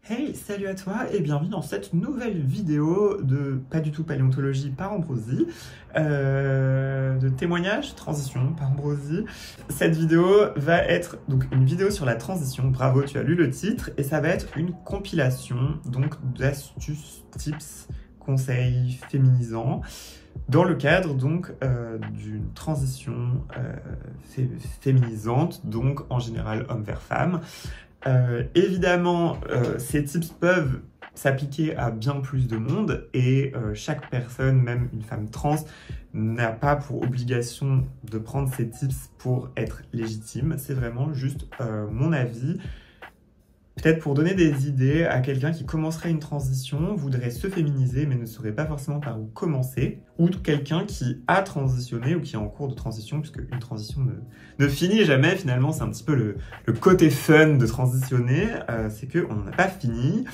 Hey, salut à toi et bienvenue dans cette nouvelle vidéo de pas du tout paléontologie par Ambrosie, de témoignage, transition par Ambrosie. Cette vidéo va être donc une vidéo sur la transition, bravo tu as lu le titre, et ça va être une compilation donc d'astuces, tips, conseils féminisants dans le cadre donc d'une transition féminisante, donc en général homme vers femme. Évidemment, ces tips peuvent s'appliquer à bien plus de monde et chaque personne, même une femme trans, n'a pas pour obligation de prendre ces tips pour être légitime. C'est vraiment juste mon avis. Peut-être pour donner des idées à quelqu'un qui commencerait une transition, voudrait se féminiser mais ne saurait pas forcément par où commencer, ou quelqu'un qui a transitionné ou qui est en cours de transition, puisque une transition ne finit jamais finalement, c'est un petit peu le côté fun de transitionner, c'est qu'on n'a pas fini.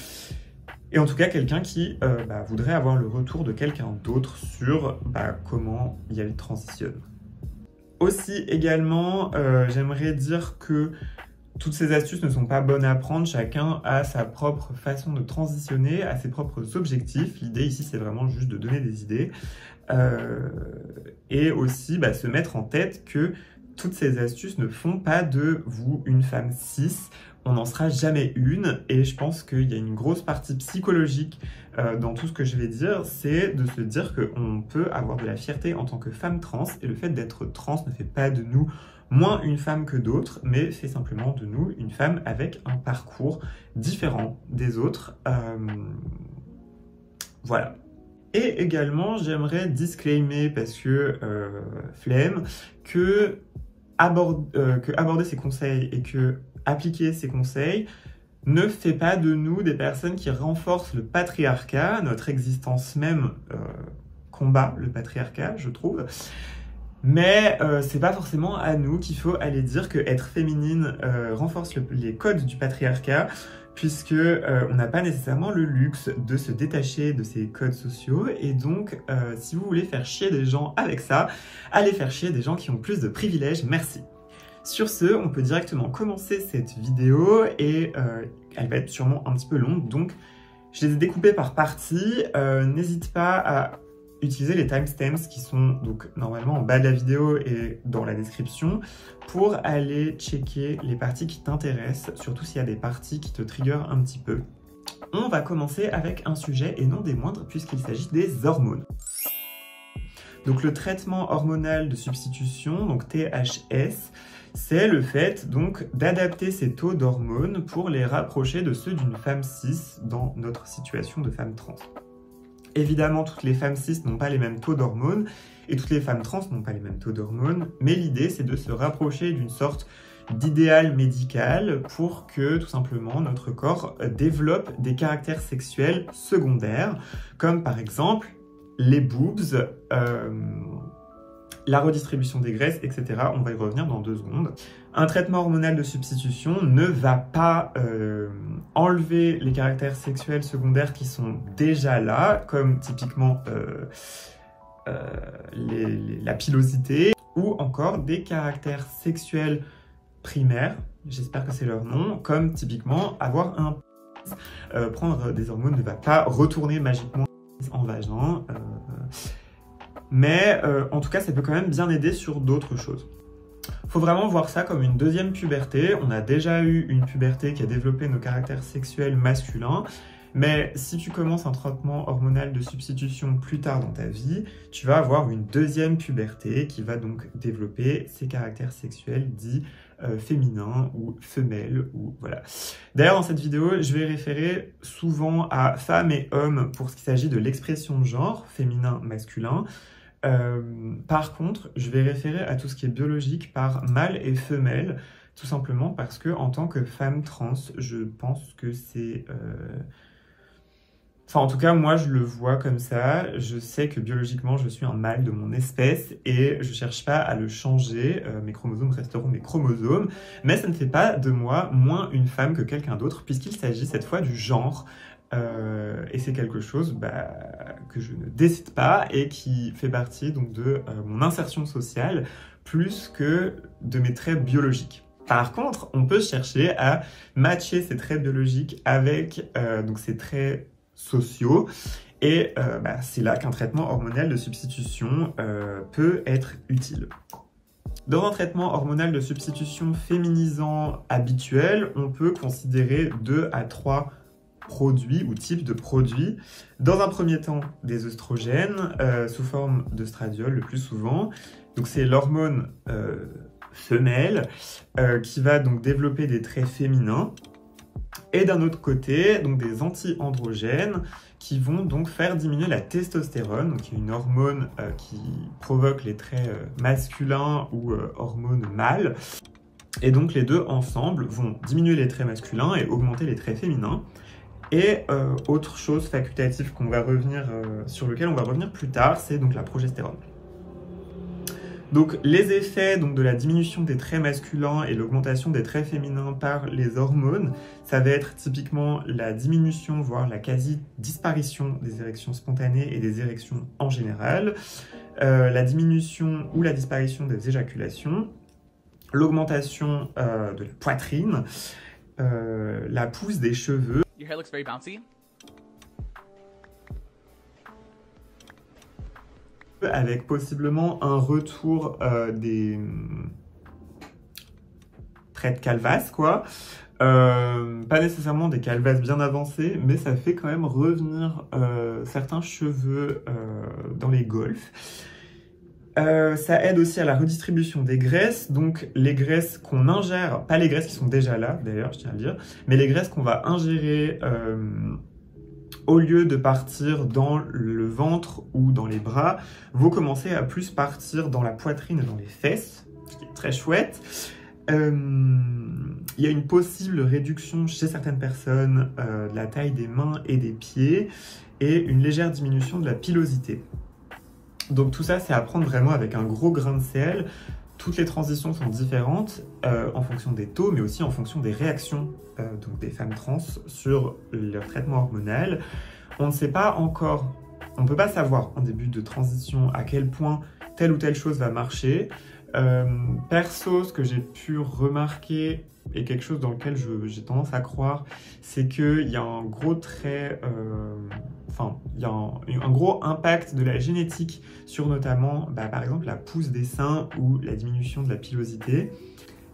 Et en tout cas, quelqu'un qui voudrait avoir le retour de quelqu'un d'autre sur comment il transitionne. Aussi également, j'aimerais dire que toutes ces astuces ne sont pas bonnes à prendre, chacun a sa propre façon de transitionner, a ses propres objectifs. L'idée ici, c'est vraiment juste de donner des idées. Et aussi se mettre en tête que toutes ces astuces ne font pas de vous une femme cis. On n'en sera jamais une. Et je pense qu'il y a une grosse partie psychologique dans tout ce que je vais dire, c'est de se dire qu'on peut avoir de la fierté en tant que femme trans. Et le fait d'être trans ne fait pas de nous moins une femme que d'autres, mais fait simplement de nous une femme avec un parcours différent des autres. Voilà. Et également, j'aimerais disclaimer, parce que flemme, que aborder ces conseils et que appliquer ces conseils ne fait pas de nous des personnes qui renforcent le patriarcat. Notre existence même combat le patriarcat, je trouve. Mais c'est pas forcément à nous qu'il faut aller dire que être féminine renforce les codes du patriarcat, puisque on n'a pas nécessairement le luxe de se détacher de ces codes sociaux. Et donc, si vous voulez faire chier des gens avec ça, allez faire chier des gens qui ont plus de privilèges, merci. Sur ce, on peut directement commencer cette vidéo et elle va être sûrement un petit peu longue, donc je les ai découpées par parties. N'hésite pas à utiliser les timestamps qui sont donc normalement en bas de la vidéo et dans la description pour aller checker les parties qui t'intéressent, surtout s'il y a des parties qui te triggerent un petit peu. On va commencer avec un sujet et non des moindres puisqu'il s'agit des hormones. Donc le traitement hormonal de substitution, donc THS, c'est le fait donc d'adapter ces taux d'hormones pour les rapprocher de ceux d'une femme cis dans notre situation de femme trans. Évidemment, toutes les femmes cis n'ont pas les mêmes taux d'hormones et toutes les femmes trans n'ont pas les mêmes taux d'hormones, mais l'idée c'est de se rapprocher d'une sorte d'idéal médical pour que tout simplement notre corps développe des caractères sexuels secondaires, comme par exemple les boobs, la redistribution des graisses, etc. On va y revenir dans 2 secondes. Un traitement hormonal de substitution ne va pas enlever les caractères sexuels secondaires qui sont déjà là, comme typiquement la pilosité, ou encore des caractères sexuels primaires, j'espère que c'est leur nom, comme typiquement avoir un prendre des hormones ne va pas retourner magiquement en vagin, mais en tout cas ça peut quand même bien aider sur d'autres choses. Faut vraiment voir ça comme une deuxième puberté. On a déjà eu une puberté qui a développé nos caractères sexuels masculins, mais si tu commences un traitement hormonal de substitution plus tard dans ta vie, tu vas avoir une deuxième puberté qui va donc développer ces caractères sexuels dits féminins ou femelles, ou voilà. D'ailleurs, dans cette vidéo, je vais référer souvent à femmes et hommes pour ce qui s'agit de l'expression de genre, féminin, masculin. Par contre, je vais référer à tout ce qui est biologique par mâle et femelle, tout simplement parce que en tant que femme trans, je pense que c'est... Enfin, en tout cas, moi, je le vois comme ça. Je sais que biologiquement, je suis un mâle de mon espèce et je cherche pas à le changer. Mes chromosomes resteront mes chromosomes. Mais ça ne fait pas de moi moins une femme que quelqu'un d'autre, puisqu'il s'agit cette fois du genre. Et c'est quelque chose que je ne décide pas et qui fait partie donc de mon insertion sociale plus que de mes traits biologiques. Par contre, on peut chercher à matcher ces traits biologiques avec donc ces traits sociaux. Et c'est là qu'un traitement hormonal de substitution peut être utile. Dans un traitement hormonal de substitution féminisant habituel, on peut considérer 2 à 3 produits ou types de produits. Dans un premier temps, des œstrogènes sous forme d'œstradiol le plus souvent. Donc c'est l'hormone femelle qui va donc développer des traits féminins. Et d'un autre côté, donc des anti-androgènes qui vont donc faire diminuer la testostérone, donc qui est une hormone qui provoque les traits masculins ou hormone mâle. Et donc les deux ensemble vont diminuer les traits masculins et augmenter les traits féminins. Et autre chose facultative sur lequel on va revenir plus tard, c'est donc la progestérone. Donc les effets de la diminution des traits masculins et l'augmentation des traits féminins par les hormones, ça va être typiquement la diminution, voire la quasi-disparition des érections spontanées et des érections en général, la diminution ou la disparition des éjaculations, l'augmentation de la poitrine, la pousse des cheveux. Your hair looks very bouncy. Avec possiblement un retour des traits de calvas, quoi. Pas nécessairement des calvas bien avancés, mais ça fait quand même revenir certains cheveux dans les golfs. Ça aide aussi à la redistribution des graisses, donc les graisses qu'on ingère, pas les graisses qui sont déjà là d'ailleurs, je tiens à le dire, mais les graisses qu'on va ingérer au lieu de partir dans le ventre ou dans les bras, vont commencer à plus partir dans la poitrine et dans les fesses, ce qui est très chouette. Il y a une possible réduction chez certaines personnes de la taille des mains et des pieds et une légère diminution de la pilosité. Donc tout ça, c'est à prendre vraiment avec un gros grain de sel. Toutes les transitions sont différentes en fonction des taux, mais aussi en fonction des réactions donc des femmes trans sur leur traitement hormonal. On ne sait pas encore, on ne peut pas savoir en début de transition à quel point telle ou telle chose va marcher. Perso, ce que j'ai pu remarquer et quelque chose dans lequel j'ai tendance à croire, c'est qu'il y a un gros trait, il y a un gros impact de la génétique sur notamment, par exemple, la pousse des seins ou la diminution de la pilosité.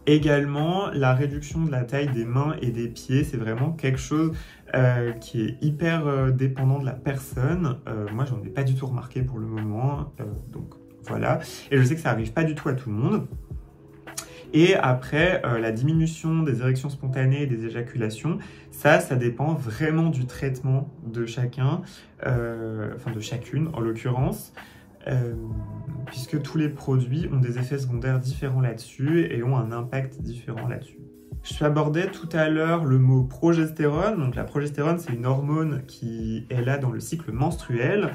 Également, la réduction de la taille des mains et des pieds, c'est vraiment quelque chose qui est hyper dépendant de la personne. Moi, j'en ai pas du tout remarqué pour le moment, donc voilà. Et je sais que ça arrive pas du tout à tout le monde. Et après, la diminution des érections spontanées et des éjaculations, ça dépend vraiment du traitement de chacun, de chacune en l'occurrence, puisque tous les produits ont des effets secondaires différents là-dessus et ont un impact différent là-dessus. Je abordais tout à l'heure le mot progestérone. Donc la progestérone, c'est une hormone qui est là dans le cycle menstruel,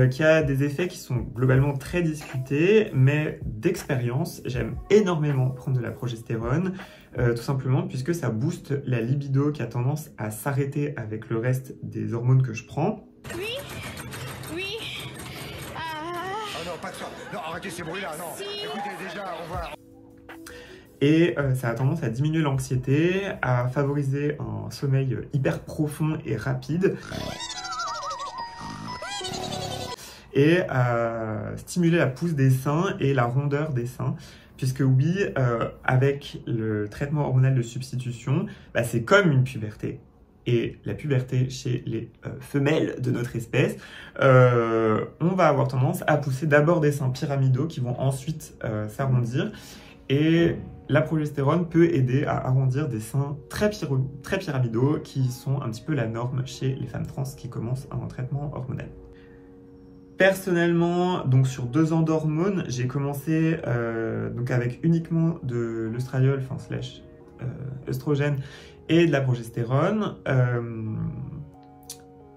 qui a des effets qui sont globalement très discutés, mais d'expérience, j'aime énormément prendre de la progestérone, tout simplement puisque ça booste la libido qui a tendance à s'arrêter avec le reste des hormones que je prends. Oui. Oh non, pas de ça. Non, arrêtez ces bruits-là, non. Si. Écoutez, déjà, on va... Et ça a tendance à diminuer l'anxiété, à favoriser un sommeil hyper profond et rapide, et à stimuler la pousse des seins et la rondeur des seins. Puisque oui, avec le traitement hormonal de substitution, c'est comme une puberté. Et la puberté chez les femelles de notre espèce, on va avoir tendance à pousser d'abord des seins pyramidaux qui vont ensuite s'arrondir. Et la progestérone peut aider à arrondir des seins très pyramidaux qui sont un petit peu la norme chez les femmes trans qui commencent un traitement hormonal. Personnellement, donc sur 2 ans d'hormones, j'ai commencé donc avec uniquement de l'œstradiol, œstrogène et de la progestérone.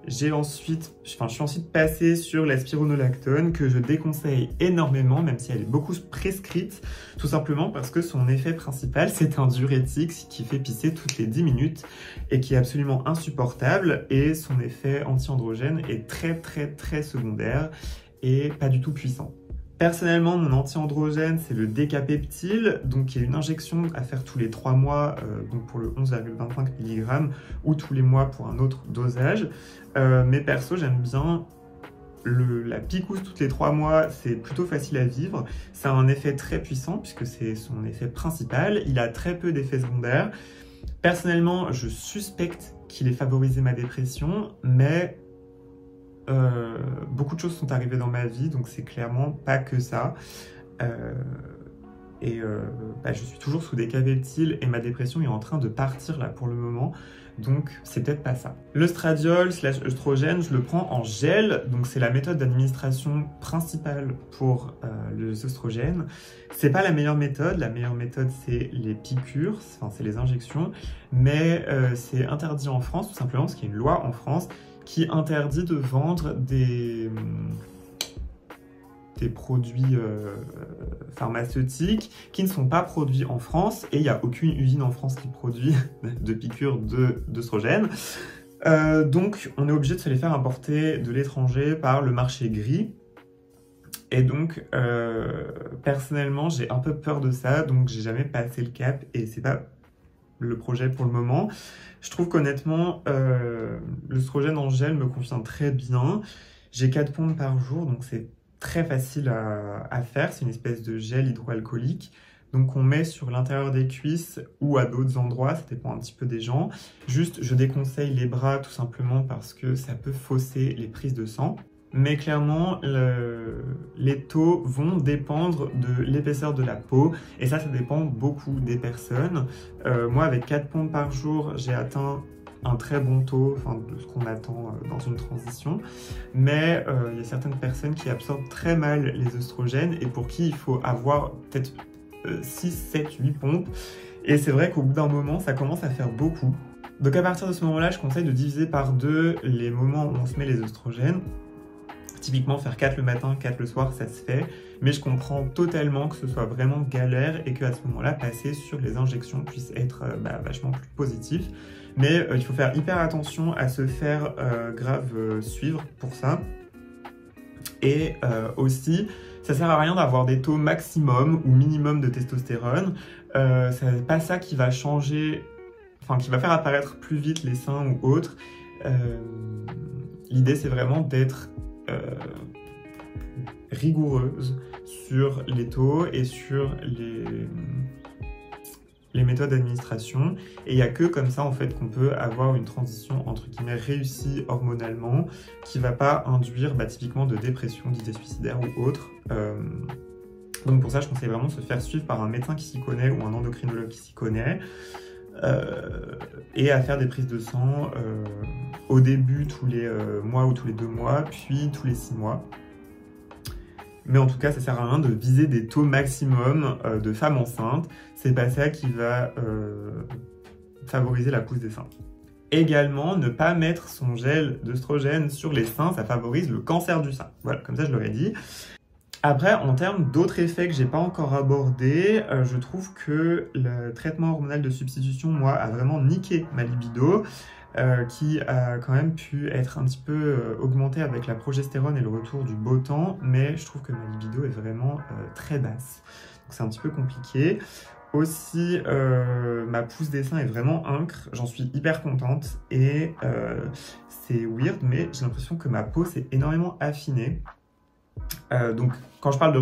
Je suis ensuite passée sur la spironolactone que je déconseille énormément, même si elle est beaucoup prescrite, tout simplement parce que son effet principal, c'est un diurétique qui fait pisser toutes les 10 minutes et qui est absolument insupportable, et son effet anti-androgène est très secondaire et pas du tout puissant. Personnellement, mon anti-androgène, c'est le Decapeptyl, donc il y a une injection à faire tous les 3 mois, donc pour le 11,25 mg, ou tous les mois pour un autre dosage. Mais perso, j'aime bien la picouse toutes les 3 mois, c'est plutôt facile à vivre. Ça a un effet très puissant, puisque c'est son effet principal. Il a très peu d'effets secondaires. Personnellement, je suspecte qu'il ait favorisé ma dépression, mais beaucoup de choses sont arrivées dans ma vie, donc c'est clairement pas que ça. Je suis toujours sous Decapeptyl et ma dépression est en train de partir là pour le moment, donc c'est peut-être pas ça. L'œstradiol / œstrogène, je le prends en gel, donc c'est la méthode d'administration principale pour les œstrogènes. C'est pas la meilleure méthode c'est les piqûres, enfin c'est les injections, mais c'est interdit en France tout simplement parce qu'il y a une loi en France qui interdit de vendre des produits pharmaceutiques qui ne sont pas produits en France, et il n'y a aucune usine en France qui produit de piqûres d'œstrogène. Donc on est obligé de se les faire importer de l'étranger par le marché gris. Et donc personnellement j'ai un peu peur de ça, donc j'ai jamais passé le cap et c'est pas le projet pour le moment. Je trouve qu'honnêtement l'œstrogène en gel me convient très bien. J'ai 4 pompes par jour, donc c'est très facile à faire. C'est une espèce de gel hydroalcoolique. Donc on met sur l'intérieur des cuisses ou à d'autres endroits, ça dépend un petit peu des gens. Juste, je déconseille les bras tout simplement parce que ça peut fausser les prises de sang. Mais clairement, les taux vont dépendre de l'épaisseur de la peau. Et ça dépend beaucoup des personnes. Moi, avec 4 pompes par jour, j'ai atteint un très bon taux, enfin de ce qu'on attend dans une transition, mais il y a certaines personnes qui absorbent très mal les œstrogènes et pour qui il faut avoir peut-être 6, 7, 8 pompes, et c'est vrai qu'au bout d'un moment ça commence à faire beaucoup. Donc à partir de ce moment-là, je conseille de diviser par 2 les moments où on se met les œstrogènes. Typiquement faire 4 le matin, 4 le soir, ça se fait, mais je comprends totalement que ce soit vraiment galère et qu'à ce moment-là, passer sur les injections puisse être vachement plus positif. Mais il faut faire hyper attention à se faire grave suivre pour ça. Et aussi, ça sert à rien d'avoir des taux maximum ou minimum de testostérone. C'est pas ça qui va changer, enfin qui va faire apparaître plus vite les seins ou autres. L'idée c'est vraiment d'être rigoureuse sur les taux et sur les méthodes d'administration, et il n'y a que comme ça en fait qu'on peut avoir une transition entre guillemets réussie hormonalement qui va pas induire typiquement de dépression, d'idées suicidaires ou autre. Donc pour ça je conseille vraiment de se faire suivre par un médecin qui s'y connaît ou un endocrinologue qui s'y connaît, et à faire des prises de sang au début tous les mois ou tous les 2 mois, puis tous les 6 mois. Mais en tout cas, ça sert à rien de viser des taux maximum de femmes enceintes. C'est pas ça qui va favoriser la pousse des seins. Également, ne pas mettre son gel d'œstrogène sur les seins, ça favorise le cancer du sein. Voilà, comme ça je l'aurais dit. Après, en termes d'autres effets que j'ai pas encore abordés, je trouve que le traitement hormonal de substitution, moi, a vraiment niqué ma libido, qui a quand même pu être un petit peu augmentée avec la progestérone et le retour du beau temps, mais je trouve que ma libido est vraiment très basse. Donc c'est un petit peu compliqué. Aussi, ma pousse des seins est vraiment incre, j'en suis hyper contente, et c'est weird, mais j'ai l'impression que ma peau s'est énormément affinée. Donc quand je parle de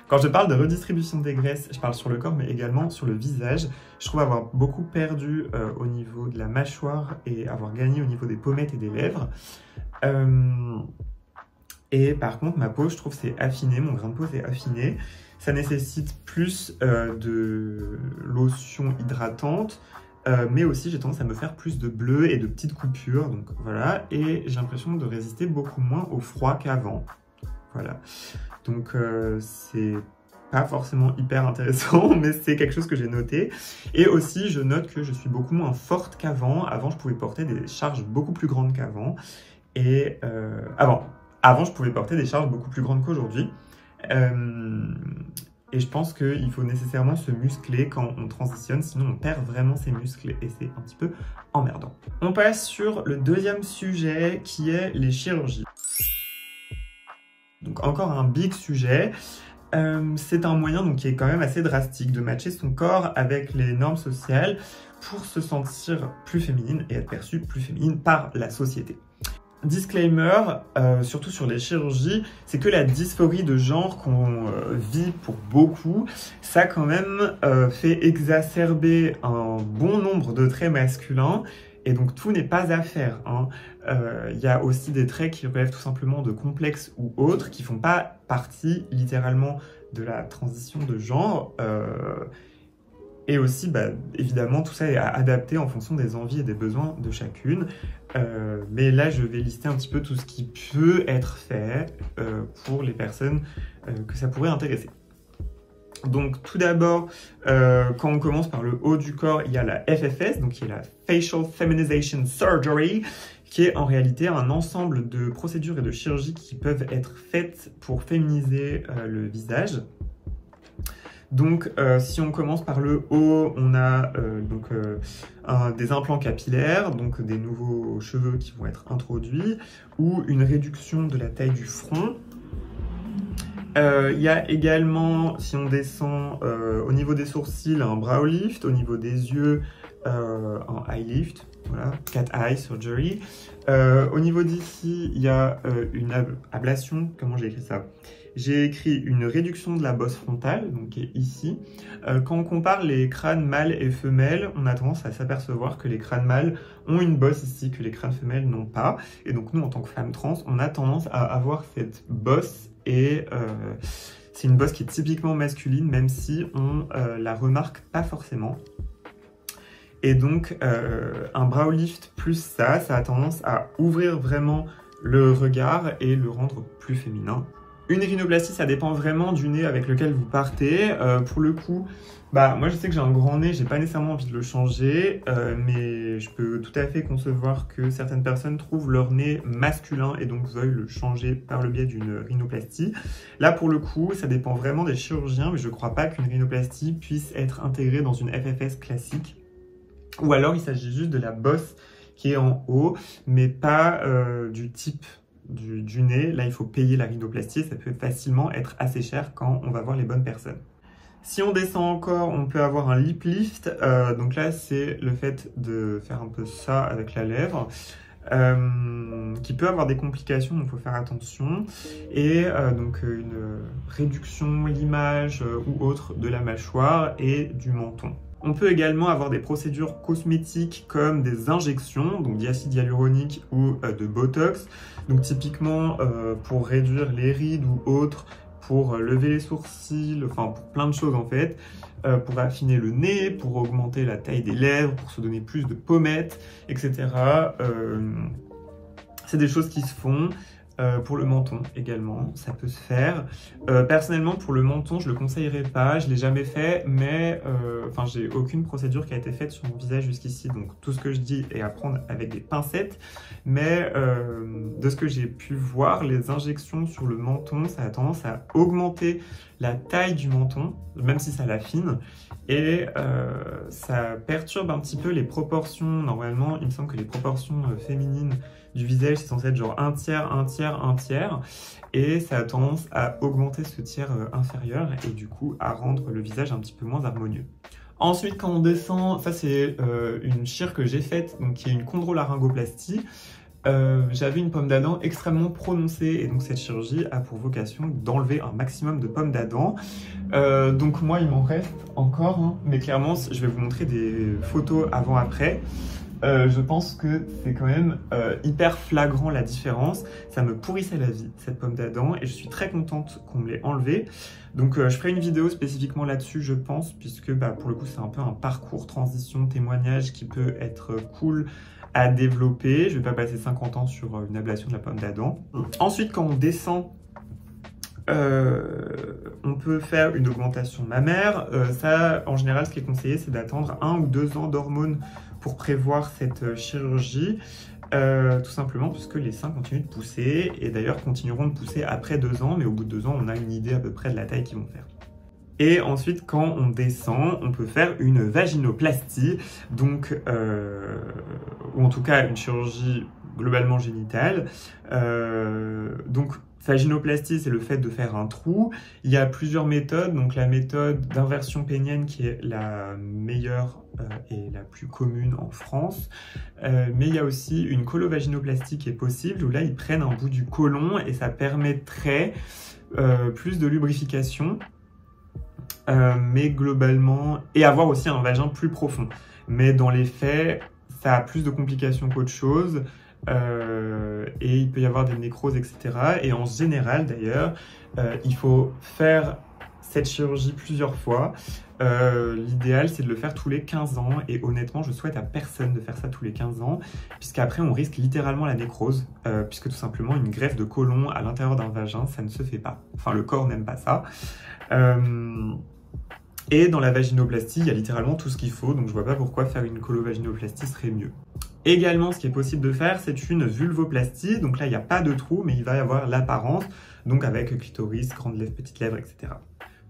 Quand je parle de redistribution des graisses, je parle sur le corps mais également sur le visage. Je trouve avoir beaucoup perdu au niveau de la mâchoire et avoir gagné au niveau des pommettes et des lèvres. Et par contre ma peau, je trouve, s'est affinée, mon grain de peau s'est affiné. Ça nécessite plus de lotion hydratante, mais aussi j'ai tendance à me faire plus de bleu et de petites coupures, donc voilà, et j'ai l'impression de résister beaucoup moins au froid qu'avant. Voilà, donc c'est pas forcément hyper intéressant, mais c'est quelque chose que j'ai noté. Et aussi, je note que je suis beaucoup moins forte qu'avant. Avant, je pouvais porter des charges beaucoup plus grandes qu'avant. Et avant, je pouvais porter des charges beaucoup plus grandes qu'aujourd'hui. Et je pense qu'il faut nécessairement se muscler quand on transitionne, sinon on perd vraiment ses muscles et c'est un petit peu emmerdant. On passe sur le deuxième sujet qui est les chirurgies. Donc encore un big sujet. C'est un moyen donc, qui est quand même assez drastique de matcher son corps avec les normes sociales pour se sentir plus féminine et être perçue plus féminine par la société. Disclaimer, surtout sur les chirurgies, c'est que la dysphorie de genre qu'on vit pour beaucoup, ça quand même fait exacerber un bon nombre de traits masculins. Et donc tout n'est pas à faire. Y a aussi des traits qui relèvent tout simplement de complexes ou autres, qui font pas partie littéralement de la transition de genre. Et aussi, évidemment, tout ça est à adapter en fonction des envies et des besoins de chacune. Mais là, je vais lister un petit peu tout ce qui peut être fait pour les personnes que ça pourrait intéresser. Donc tout d'abord, quand on commence par le haut du corps, il y a la FFS, donc qui est la Facial Feminization Surgery, qui est en réalité un ensemble de procédures et de chirurgies qui peuvent être faites pour féminiser le visage. Donc si on commence par le haut, on a des implants capillaires, donc des nouveaux cheveux qui vont être introduits, ou une réduction de la taille du front. Il y a également, si on descend au niveau des sourcils, un brow lift, au niveau des yeux, un eye lift, voilà, cat eye surgery. Au niveau d'ici, il y a une ablation, comment j'ai écrit ça? J'ai écrit une réduction de la bosse frontale, donc qui est ici. Quand on compare les crânes mâles et femelles, on a tendance à s'apercevoir que les crânes mâles ont une bosse ici que les crânes femelles n'ont pas. Et donc nous, en tant que femmes trans, on a tendance à avoir cette bosse. Et c'est une bosse qui est typiquement masculine, même si on la remarque pas forcément. Et donc, un brow lift plus ça a tendance à ouvrir vraiment le regard et le rendre plus féminin. Une rhinoplastie, ça dépend vraiment du nez avec lequel vous partez. Pour le coup, moi je sais que j'ai un grand nez, j'ai pas nécessairement envie de le changer, mais je peux tout à fait concevoir que certaines personnes trouvent leur nez masculin et donc veuillent le changer par le biais d'une rhinoplastie. Là pour le coup, ça dépend vraiment des chirurgiens, mais je crois pas qu'une rhinoplastie puisse être intégrée dans une FFS classique. Ou alors il s'agit juste de la bosse qui est en haut, mais pas du type du nez. Là il faut payer la rhinoplastie, ça peut facilement être assez cher quand on va voir les bonnes personnes. Si on descend encore, on peut avoir un lip lift, donc là c'est le fait de faire un peu ça avec la lèvre, qui peut avoir des complications, donc il faut faire attention, et donc une réduction, limage ou autre de la mâchoire et du menton. On peut également avoir des procédures cosmétiques comme des injections, donc d'acide hyaluronique ou de botox, donc typiquement pour réduire les rides ou autres, pour lever les sourcils, enfin pour plein de choses en fait, pour affiner le nez, pour augmenter la taille des lèvres, pour se donner plus de pommettes, etc. C'est des choses qui se font. Pour le menton également, ça peut se faire. Personnellement, pour le menton, je le conseillerais pas, je l'ai jamais fait, mais j'ai aucune procédure qui a été faite sur mon visage jusqu'ici, donc tout ce que je dis est à prendre avec des pincettes, mais de ce que j'ai pu voir, les injections sur le menton, ça a tendance à augmenter la taille du menton, même si ça l'affine, et ça perturbe un petit peu les proportions. Normalement, il me semble que les proportions féminines du visage, c'est censé être genre un tiers, un tiers, un tiers, et ça a tendance à augmenter ce tiers inférieur et du coup à rendre le visage un petit peu moins harmonieux. Ensuite, quand on descend, ça c'est une chire que j'ai faite, donc qui est une chondrolaryngoplastie. J'avais une pomme d'Adam extrêmement prononcée et donc cette chirurgie a pour vocation d'enlever un maximum de pommes d'Adam. Donc moi il m'en reste encore, mais clairement je vais vous montrer des photos avant-après. Je pense que c'est quand même hyper flagrant la différence. Ça me pourrissait la vie, cette pomme d'Adam, et je suis très contente qu'on me l'ait enlevée. Donc je ferai une vidéo spécifiquement là-dessus, je pense, puisque pour le coup c'est un peu un parcours transition, témoignage qui peut être cool à développer. Je vais pas passer 50 ans sur une ablation de la pomme d'Adam. Ensuite, quand on descend, on peut faire une augmentation mammaire. Ça, en général, ce qui est conseillé, c'est d'attendre 1 ou 2 ans d'hormones pour prévoir cette chirurgie, tout simplement parce que les seins continuent de pousser, et d'ailleurs continueront de pousser après 2 ans, mais au bout de 2 ans, on a une idée à peu près de la taille qu'ils vont faire. Et ensuite, quand on descend, on peut faire une vaginoplastie, donc, ou en tout cas une chirurgie globalement génitale. Donc Vaginoplastie, c'est le fait de faire un trou. Il y a plusieurs méthodes, donc la méthode d'inversion pénienne qui est la meilleure et la plus commune en France. Mais il y a aussi une colovaginoplastie qui est possible, où là ils prennent un bout du côlon et ça permettrait plus de lubrification, mais globalement, et avoir aussi un vagin plus profond. Mais dans les faits, ça a plus de complications qu'autre chose. Et il peut y avoir des nécroses, etc. Et en général, d'ailleurs, il faut faire cette chirurgie plusieurs fois. L'idéal, c'est de le faire tous les 15 ans. Et honnêtement, je souhaite à personne de faire ça tous les 15 ans, puisqu'après, on risque littéralement la nécrose, puisque tout simplement, une greffe de côlon à l'intérieur d'un vagin, ça ne se fait pas. Enfin, le corps n'aime pas ça. Et dans la vaginoplastie, il y a littéralement tout ce qu'il faut, donc je vois pas pourquoi faire une colovaginoplastie serait mieux. Également, ce qui est possible de faire, c'est une vulvoplastie. Donc là, il n'y a pas de trou, mais il va y avoir l'apparence, donc avec clitoris, grande lèvre, petite lèvre, etc.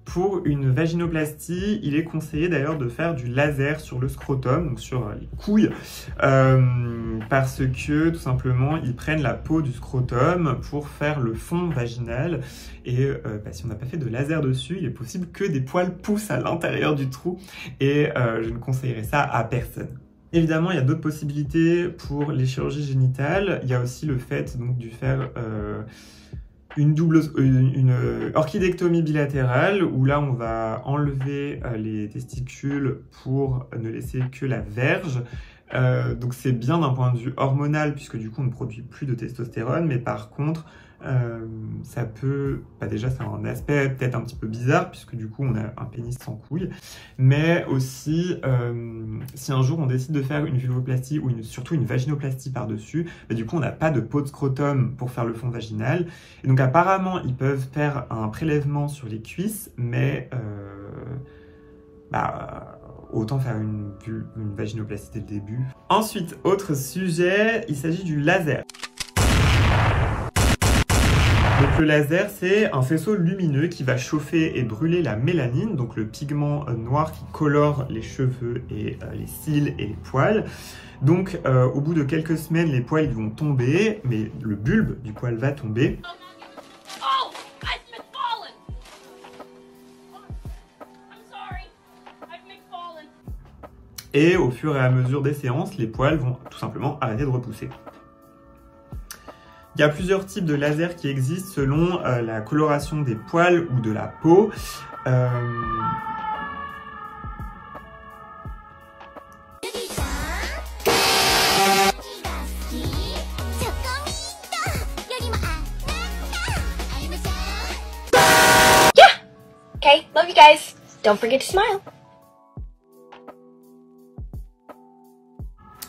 Pour une vaginoplastie, il est conseillé d'ailleurs de faire du laser sur le scrotum, donc sur les couilles, parce que tout simplement, ils prennent la peau du scrotum pour faire le fond vaginal. Et si on n'a pas fait de laser dessus, il est possible que des poils poussent à l'intérieur du trou. Et je ne conseillerais ça à personne. Évidemment, il y a d'autres possibilités pour les chirurgies génitales. Il y a aussi le fait donc, de faire une orchidectomie bilatérale, où là, on va enlever les testicules pour ne laisser que la verge. Donc c'est bien d'un point de vue hormonal, puisque du coup, on ne produit plus de testostérone, mais par contre, ça peut, déjà c'est un aspect peut-être un petit peu bizarre puisque du coup on a un pénis sans couilles, mais aussi si un jour on décide de faire une vulvoplastie ou surtout une vaginoplastie par-dessus, du coup on n'a pas de peau de scrotum pour faire le fond vaginal, et donc apparemment ils peuvent faire un prélèvement sur les cuisses, mais autant faire une vaginoplastie dès le début. Ensuite, autre sujet, il s'agit du laser. Donc le laser, c'est un faisceau lumineux qui va chauffer et brûler la mélanine, donc le pigment noir qui colore les cheveux et les cils et les poils. Donc au bout de quelques semaines, les poils ils vont tomber, mais le bulbe du poil va tomber. Et au fur et à mesure des séances, les poils vont tout simplement arrêter de repousser. Il y a plusieurs types de lasers qui existent selon la coloration des poils ou de la peau. Yeah! Okay, love you guys. Don't forget to smile.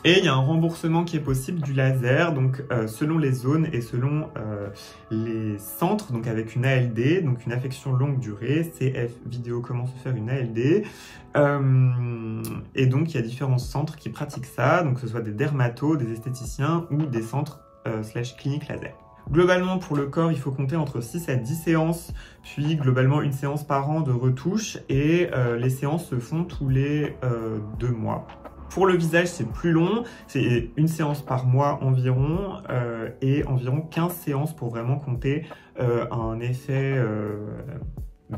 Et il y a un remboursement qui est possible du laser, donc selon les zones et selon les centres, donc avec une ALD, donc une affection longue durée, CF vidéo comment se faire une ALD. Et donc il y a différents centres qui pratiquent ça, donc que ce soit des dermatos, des esthéticiens ou des centres / cliniques laser. Globalement, pour le corps, il faut compter entre 6 à 10 séances, puis globalement une séance par an de retouche, et les séances se font tous les 2 mois. Pour le visage, c'est plus long, c'est une séance par mois environ, et environ 15 séances pour vraiment compter un effet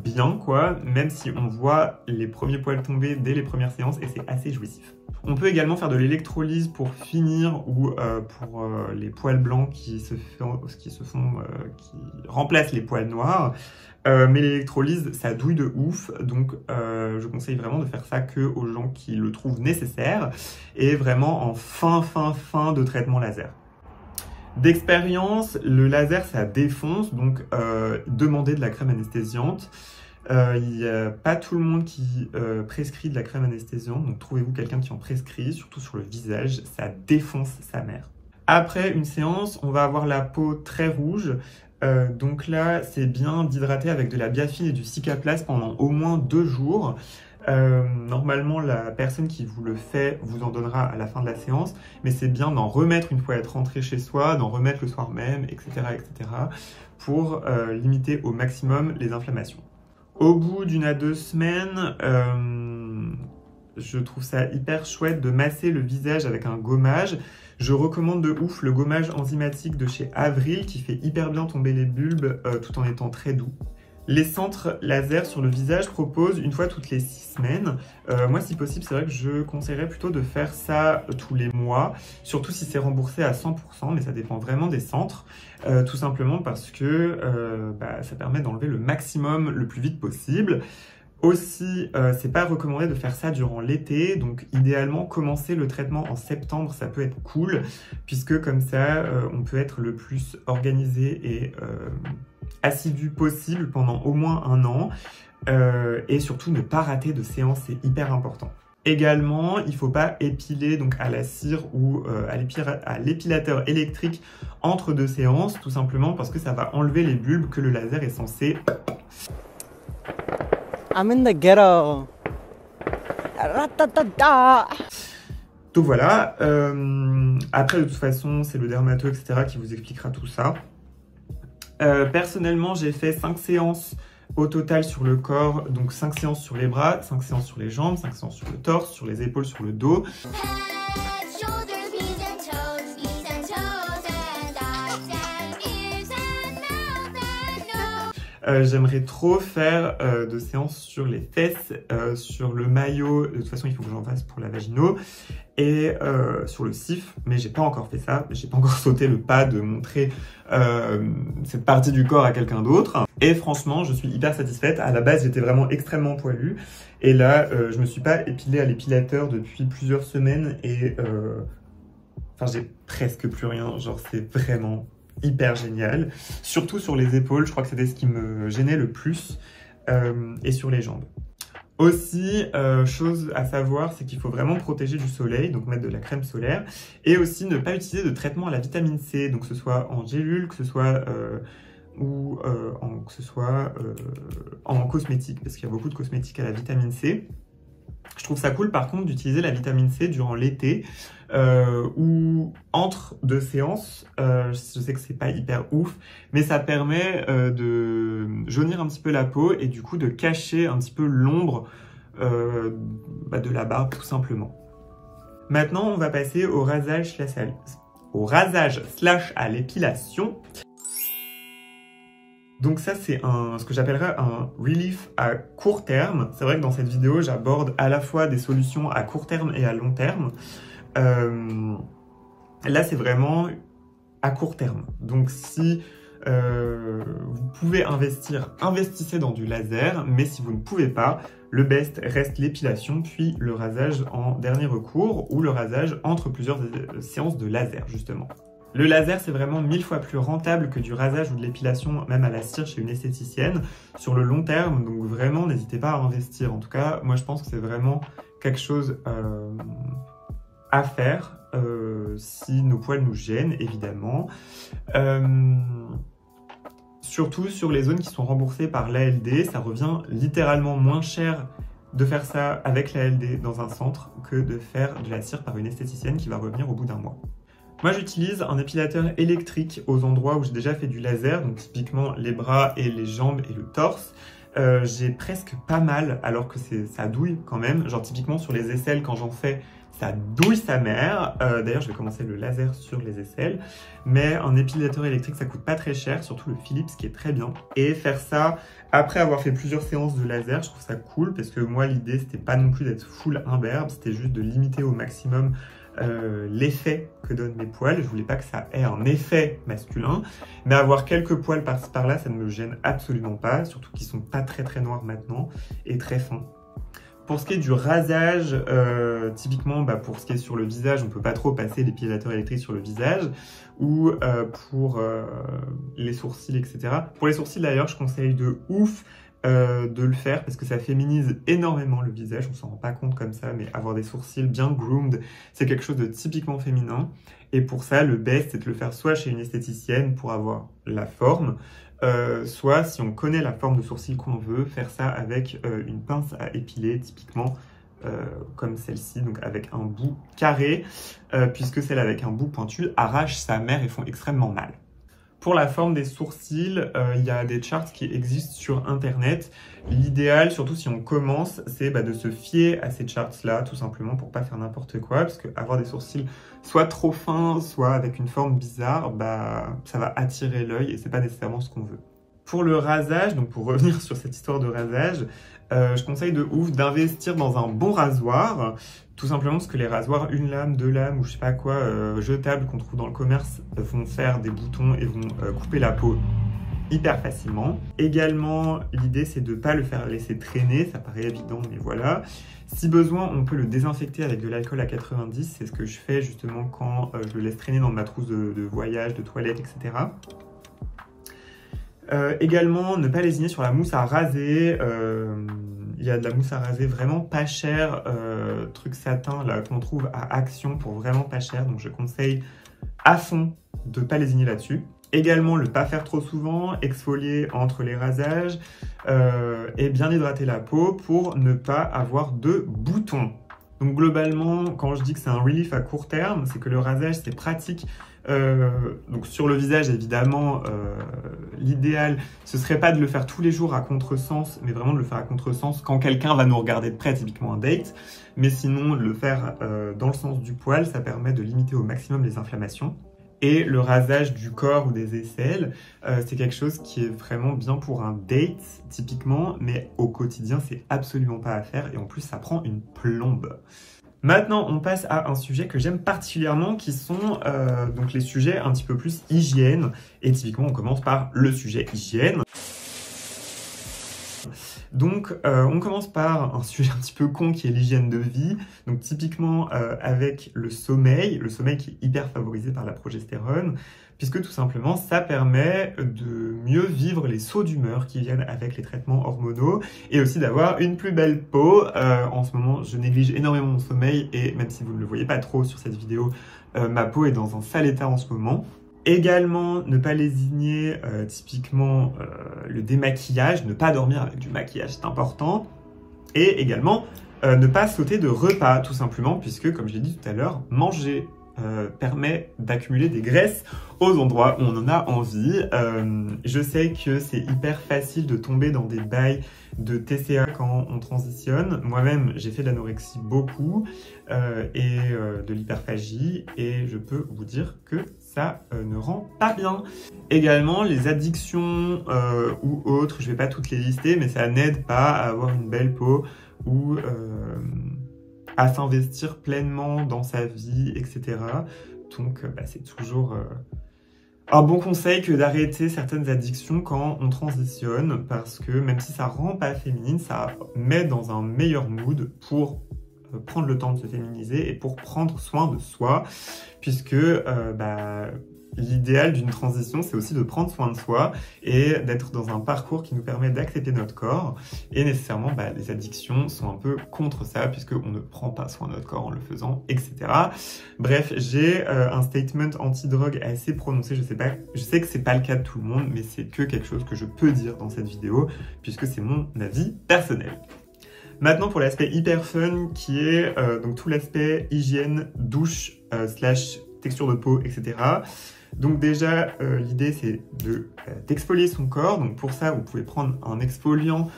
bien, quoi, même si on voit les premiers poils tomber dès les premières séances, et c'est assez jouissif. On peut également faire de l'électrolyse pour finir, ou pour les poils blancs qui remplacent les poils noirs. Mais l'électrolyse, ça douille de ouf, donc je conseille vraiment de faire ça que aux gens qui le trouvent nécessaire, et vraiment en fin de traitement laser. D'expérience, le laser ça défonce, donc demandez de la crème anesthésiante. Il n'y a pas tout le monde qui prescrit de la crème anesthésiante, donc trouvez-vous quelqu'un qui en prescrit, surtout sur le visage, ça défonce sa mère. Après une séance, on va avoir la peau très rouge, donc là c'est bien d'hydrater avec de la biafine et du cicaplast pendant au moins 2 jours. Normalement la personne qui vous le fait vous en donnera à la fin de la séance, mais c'est bien d'en remettre une fois être rentré chez soi, d'en remettre le soir même, etc. pour limiter au maximum les inflammations. Au bout d'1 à 2 semaines, je trouve ça hyper chouette de masser le visage avec un gommage. Je recommande de ouf le gommage enzymatique de chez Avril qui fait hyper bien tomber les bulbes tout en étant très doux. Les centres laser sur le visage proposent une fois toutes les 6 semaines. Moi, si possible, c'est vrai que je conseillerais plutôt de faire ça tous les mois, surtout si c'est remboursé à 100%, mais ça dépend vraiment des centres, tout simplement parce que ça permet d'enlever le maximum le plus vite possible. Aussi, c'est pas recommandé de faire ça durant l'été, donc idéalement commencer le traitement en septembre, ça peut être cool, puisque comme ça, on peut être le plus organisé et assidu possible pendant au moins 1 an, et surtout ne pas rater de séances, c'est hyper important. Également, il ne faut pas épiler donc à la cire ou à l'épilateur électrique entre 2 séances, tout simplement parce que ça va enlever les bulbes que le laser est censé... I'm in the ghetto. Ratatata. Donc voilà, après de toute façon c'est le dermato etc qui vous expliquera tout ça. Personnellement j'ai fait 5 séances au total sur le corps, donc 5 séances sur les bras, 5 séances sur les jambes, 5 séances sur le torse, sur les épaules, sur le dos. J'aimerais trop faire de séances sur les fesses, sur le maillot, de toute façon il faut que j'en fasse pour la vagino, et sur le sif, mais j'ai pas encore fait ça, j'ai pas encore sauté le pas de montrer cette partie du corps à quelqu'un d'autre. Et franchement, je suis hyper satisfaite. À la base, j'étais vraiment extrêmement poilue, et là, je me suis pas épilée à l'épilateur depuis plusieurs semaines, et enfin j'ai presque plus rien, genre c'est vraiment... hyper génial, surtout sur les épaules, je crois que c'était ce qui me gênait le plus, et sur les jambes. Aussi, chose à savoir, c'est qu'il faut vraiment protéger du soleil, donc mettre de la crème solaire, et aussi ne pas utiliser de traitement à la vitamine C, donc que ce soit en gélule, que ce soit en cosmétique, parce qu'il y a beaucoup de cosmétiques à la vitamine C. Je trouve ça cool par contre d'utiliser la vitamine C durant l'été ou entre 2 séances. Je sais que c'est pas hyper ouf, mais ça permet de jaunir un petit peu la peau et du coup de cacher un petit peu l'ombre de la barbe tout simplement. Maintenant on va passer au rasage slash à l'épilation. Donc ça, c'est ce que j'appellerais un relief à court terme. C'est vrai que dans cette vidéo, j'aborde à la fois des solutions à court terme et à long terme. Là, c'est vraiment à court terme. Donc si vous pouvez investir, investissez dans du laser. Mais si vous ne pouvez pas, le best reste l'épilation, puis le rasage en dernier recours ou le rasage entre plusieurs séances de laser, justement. Le laser, c'est vraiment 1000 fois plus rentable que du rasage ou de l'épilation, même à la cire chez une esthéticienne, sur le long terme. Donc vraiment, n'hésitez pas à investir. En tout cas, moi, je pense que c'est vraiment quelque chose à faire si nos poils nous gênent, évidemment. Surtout sur les zones qui sont remboursées par l'ALD, ça revient littéralement moins cher de faire ça avec l'ALD dans un centre que de faire de la cire par une esthéticienne qui va revenir au bout d'1 mois. Moi, j'utilise un épilateur électrique aux endroits où j'ai déjà fait du laser, donc typiquement les bras et les jambes et le torse. J'ai presque pas mal, alors que ça douille quand même. Genre typiquement sur les aisselles, quand j'en fais, ça douille sa mère. D'ailleurs, je vais commencer le laser sur les aisselles. Mais un épilateur électrique, ça coûte pas très cher, surtout le Philips qui est très bien. Et faire ça après avoir fait plusieurs séances de laser, je trouve ça cool, parce que moi, l'idée, c'était pas non plus d'être full imberbe, c'était juste de limiter au maximum l'effet que donnent mes poils. Je voulais pas que ça ait un effet masculin, mais avoir quelques poils par-ci par-là, ça ne me gêne absolument pas, surtout qu'ils sont pas très très noirs maintenant et très fins. Pour ce qui est du rasage, typiquement pour ce qui est sur le visage, on peut pas trop passer l'épilateur électrique sur le visage, ou pour les sourcils, etc. Pour les sourcils d'ailleurs, je conseille de ouf de le faire parce que ça féminise énormément le visage, on s'en rend pas compte comme ça, mais avoir des sourcils bien groomed, c'est quelque chose de typiquement féminin. Et pour ça, le best, c'est de le faire soit chez une esthéticienne pour avoir la forme, soit si on connaît la forme de sourcil qu'on veut, faire ça avec une pince à épiler, typiquement comme celle-ci, donc avec un bout carré, puisque celle avec un bout pointu arrache sa mère et font extrêmement mal. Pour la forme des sourcils, il y a des charts qui existent sur internet. L'idéal, surtout si on commence, c'est de se fier à ces charts-là, tout simplement pour pas faire n'importe quoi, parce que avoir des sourcils soit trop fins, soit avec une forme bizarre, ça va attirer l'œil et c'est pas nécessairement ce qu'on veut. Pour le rasage, donc pour revenir sur cette histoire de rasage, je conseille de ouf d'investir dans un bon rasoir, tout simplement parce que les rasoirs 1 lame, 2 lames ou je sais pas quoi, jetables qu'on trouve dans le commerce, vont faire des boutons et vont couper la peau hyper facilement. Également, l'idée c'est de ne pas le faire laisser traîner, ça paraît évident mais voilà. Si besoin, on peut le désinfecter avec de l'alcool à 90, c'est ce que je fais justement quand je le laisse traîner dans ma trousse de voyage, de toilette, etc. Également, ne pas lésiner sur la mousse à raser. Il y a de la mousse à raser vraiment pas chère, truc satin là qu'on trouve à Action pour vraiment pas cher. Donc je conseille à fond de pas lésiner là-dessus. Également, le pas faire trop souvent, exfolier entre les rasages et bien hydrater la peau pour ne pas avoir de boutons. Donc globalement, quand je dis que c'est un relief à court terme, c'est que le rasage c'est pratique. Donc sur le visage évidemment, l'idéal ce serait pas de le faire tous les jours à contresens, mais vraiment de le faire à contresens quand quelqu'un va nous regarder de près, typiquement un date. Mais sinon, le faire dans le sens du poil, ça permet de limiter au maximum les inflammations. Et le rasage du corps ou des aisselles, c'est quelque chose qui est vraiment bien pour un date, typiquement, mais au quotidien, c'est absolument pas à faire, et en plus, ça prend une plombe. Maintenant, on passe à un sujet que j'aime particulièrement, qui sont donc les sujets un petit peu plus hygiène, et typiquement, on commence par le sujet hygiène. Donc, on commence par un sujet un petit peu con qui est l'hygiène de vie. Donc, typiquement avec le sommeil qui est hyper favorisé par la progestérone, puisque tout simplement, ça permet de mieux vivre les sauts d'humeur qui viennent avec les traitements hormonaux et aussi d'avoir une plus belle peau. En ce moment, je néglige énormément mon sommeil et même si vous ne le voyez pas trop sur cette vidéo, ma peau est dans un sale état en ce moment. Également, ne pas lésiner, typiquement le démaquillage, ne pas dormir avec du maquillage, c'est important. Et également, ne pas sauter de repas, tout simplement, puisque, comme je l'ai dit tout à l'heure, manger permet d'accumuler des graisses aux endroits où on en a envie. Je sais que c'est hyper facile de tomber dans des bails de TCA quand on transitionne. Moi-même, j'ai fait de l'anorexie beaucoup et de l'hyperphagie et je peux vous dire que ça ne rend pas bien. Également, les addictions ou autres, je vais pas toutes les lister, mais ça n'aide pas à avoir une belle peau ou à s'investir pleinement dans sa vie, etc. Donc, c'est toujours un bon conseil que d'arrêter certaines addictions quand on transitionne, parce que même si ça rend pas féminine, ça met dans un meilleur mood pour prendre le temps de se féminiser et pour prendre soin de soi, puisque l'idéal d'une transition, c'est aussi de prendre soin de soi et d'être dans un parcours qui nous permet d'accepter notre corps. Et nécessairement, les addictions sont un peu contre ça, puisqu'on ne prend pas soin de notre corps en le faisant, etc. Bref, j'ai un statement anti-drogue assez prononcé. Je sais que c'est pas le cas de tout le monde, mais c'est que quelque chose que je peux dire dans cette vidéo, puisque c'est mon avis personnel. Maintenant, pour l'aspect hyper fun, qui est donc tout l'aspect hygiène, douche, / texture de peau, etc. Donc déjà, l'idée c'est d'exfolier son corps. Donc pour ça, vous pouvez prendre un exfoliant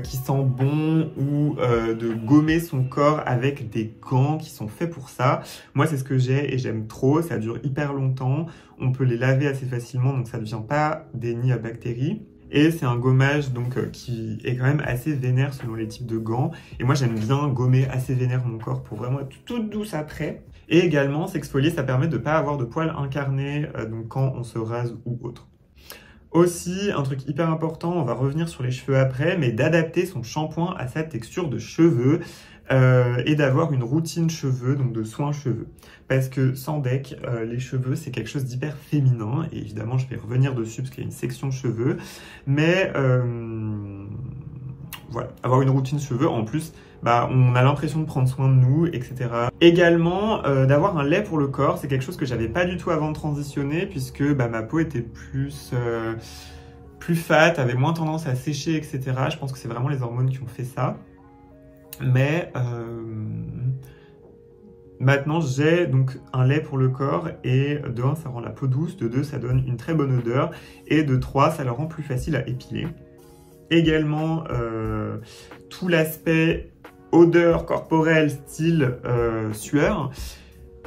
qui sent bon ou de gommer son corps avec des gants qui sont faits pour ça. Moi, c'est ce que j'ai et j'aime trop. Ça dure hyper longtemps. On peut les laver assez facilement, donc ça ne devient pas des nids à bactéries. Et c'est un gommage donc qui est quand même assez vénère selon les types de gants. Et moi, j'aime bien gommer assez vénère mon corps pour vraiment être toute douce après. Et également, s'exfolier, ça permet de ne pas avoir de poils incarnés donc quand on se rase ou autre. Aussi, un truc hyper important, on va revenir sur les cheveux après, mais d'adapter son shampoing à sa texture de cheveux et d'avoir une routine cheveux, donc de soins cheveux. Parce que sans deck, les cheveux, c'est quelque chose d'hyper féminin, et évidemment, je vais revenir dessus parce qu'il y a une section cheveux, mais voilà, avoir une routine cheveux, en plus, on a l'impression de prendre soin de nous, etc. Également, d'avoir un lait pour le corps, c'est quelque chose que j'avais pas du tout avant de transitionner, puisque ma peau était plus fat, avait moins tendance à sécher, etc. Je pense que c'est vraiment les hormones qui ont fait ça. Mais Maintenant, j'ai donc un lait pour le corps et de 1, ça rend la peau douce, de 2, ça donne une très bonne odeur et de 3, ça le rend plus facile à épiler. Également, tout l'aspect odeur corporelle, style sueur,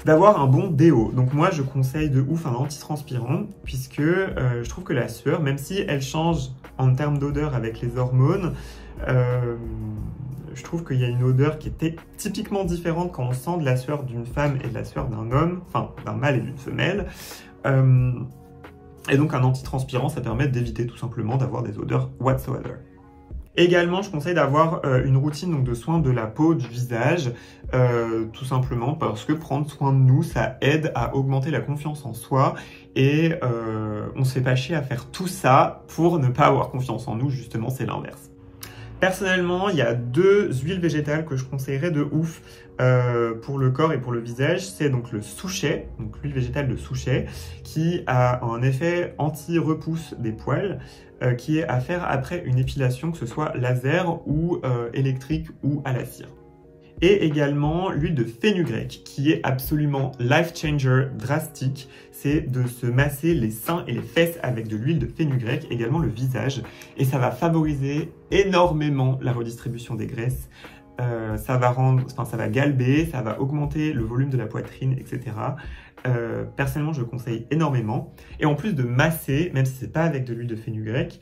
d'avoir un bon déo. Donc moi, je conseille de ouf un antitranspirant puisque je trouve que la sueur, même si elle change en termes d'odeur avec les hormones, je trouve qu'il y a une odeur qui est typiquement différente quand on sent de la sueur d'une femme et de la sueur d'un homme, enfin d'un mâle et d'une femelle. Et donc un antitranspirant, ça permet d'éviter tout simplement d'avoir des odeurs whatsoever. Également, je conseille d'avoir une routine donc, de soins de la peau, du visage, tout simplement parce que prendre soin de nous, ça aide à augmenter la confiance en soi et on se fait pas chier à faire tout ça pour ne pas avoir confiance en nous, justement, c'est l'inverse. Personnellement, il y a 2 huiles végétales que je conseillerais de ouf pour le corps et pour le visage. C'est donc le souchet, donc l'huile végétale de souchet, qui a un effet anti-repousse des poils, qui est à faire après une épilation, que ce soit laser ou électrique ou à la cire. Et également l'huile de fenugrec, qui est absolument life changer, drastique. C'est de se masser les seins et les fesses avec de l'huile de fenugrec, également le visage. Et ça va favoriser énormément la redistribution des graisses. Ça va galber, ça va augmenter le volume de la poitrine, etc. Personnellement, je le conseille énormément. Et en plus de masser, même si c'est pas avec de l'huile de fenugrec,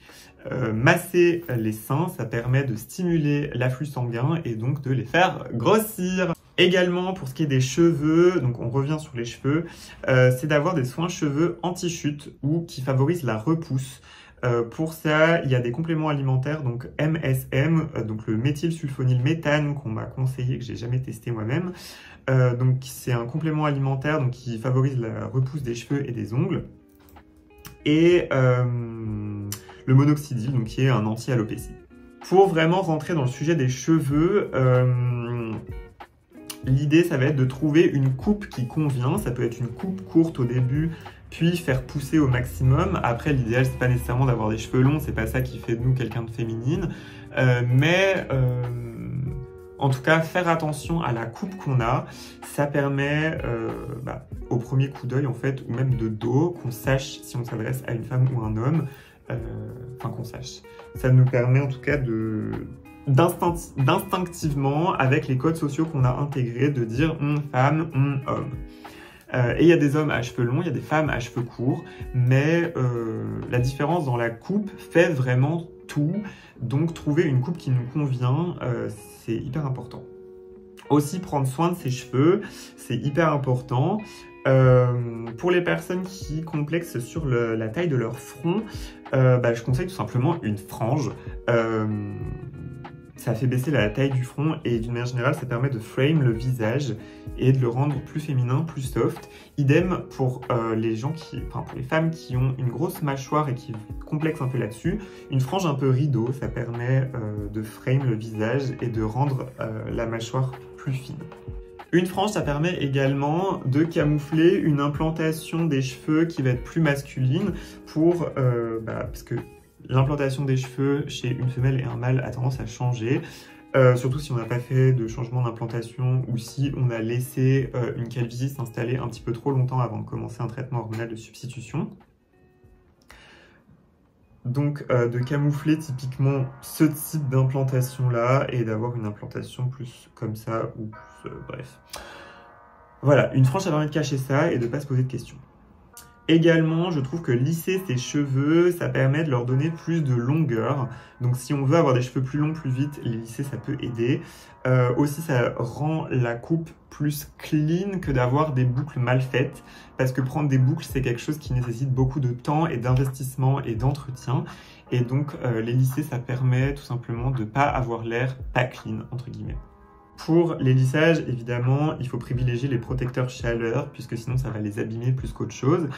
masser les seins, ça permet de stimuler l'afflux sanguin et donc de les faire grossir. Également, pour ce qui est des cheveux, donc on revient sur les cheveux, c'est d'avoir des soins cheveux anti-chute ou qui favorisent la repousse. Pour ça, il y a des compléments alimentaires, donc MSM, donc le méthylsulfonylméthane qu'on m'a conseillé, que j'ai jamais testé moi-même. Donc c'est un complément alimentaire donc, qui favorise la repousse des cheveux et des ongles. Et le monoxidil, donc qui est un anti-alopécie. Pour vraiment rentrer dans le sujet des cheveux, l'idée ça va être de trouver une coupe qui convient. Ça peut être une coupe courte au début, puis faire pousser au maximum. Après, l'idéal, c'est pas nécessairement d'avoir des cheveux longs, c'est pas ça qui fait de nous quelqu'un de féminine. En tout cas, faire attention à la coupe qu'on a, ça permet au premier coup d'œil en fait, ou même de dos, qu'on sache si on s'adresse à une femme ou un homme, qu'on sache. Ça nous permet en tout cas d'instinctivement, avec les codes sociaux qu'on a intégrés, de dire femme, homme. Et il y a des hommes à cheveux longs, il y a des femmes à cheveux courts, mais la différence dans la coupe fait vraiment tout. Donc trouver une coupe qui nous convient, c'est hyper important. Aussi prendre soin de ses cheveux, c'est hyper important. Pour les personnes qui complexent sur la taille de leur front, je conseille tout simplement une frange. Ça fait baisser la taille du front et d'une manière générale, ça permet de frame le visage et de le rendre plus féminin, plus soft. Idem pour les femmes qui ont une grosse mâchoire et qui complexent un peu là-dessus. Une frange un peu rideau, ça permet de frame le visage et de rendre la mâchoire plus fine. Une frange, ça permet également de camoufler une implantation des cheveux qui va être plus masculine parce que l'implantation des cheveux chez une femelle et un mâle a tendance à changer, surtout si on n'a pas fait de changement d'implantation ou si on a laissé une calvitie s'installer un petit peu trop longtemps avant de commencer un traitement hormonal de substitution. Donc de camoufler typiquement ce type d'implantation-là et d'avoir une implantation plus comme ça ou plus, bref. Voilà, une frange ça permet de cacher ça et de ne pas se poser de questions. Également, je trouve que lisser ses cheveux, ça permet de leur donner plus de longueur. Donc si on veut avoir des cheveux plus longs plus vite, les lisser, ça peut aider. Aussi, ça rend la coupe plus clean que d'avoir des boucles mal faites. Parce que prendre des boucles, c'est quelque chose qui nécessite beaucoup de temps et d'investissement et d'entretien. Et donc, les lisser, ça permet tout simplement de ne pas avoir l'air pas clean, entre guillemets. Pour les lissages, évidemment, il faut privilégier les protecteurs chaleur, puisque sinon ça va les abîmer plus qu'autre chose.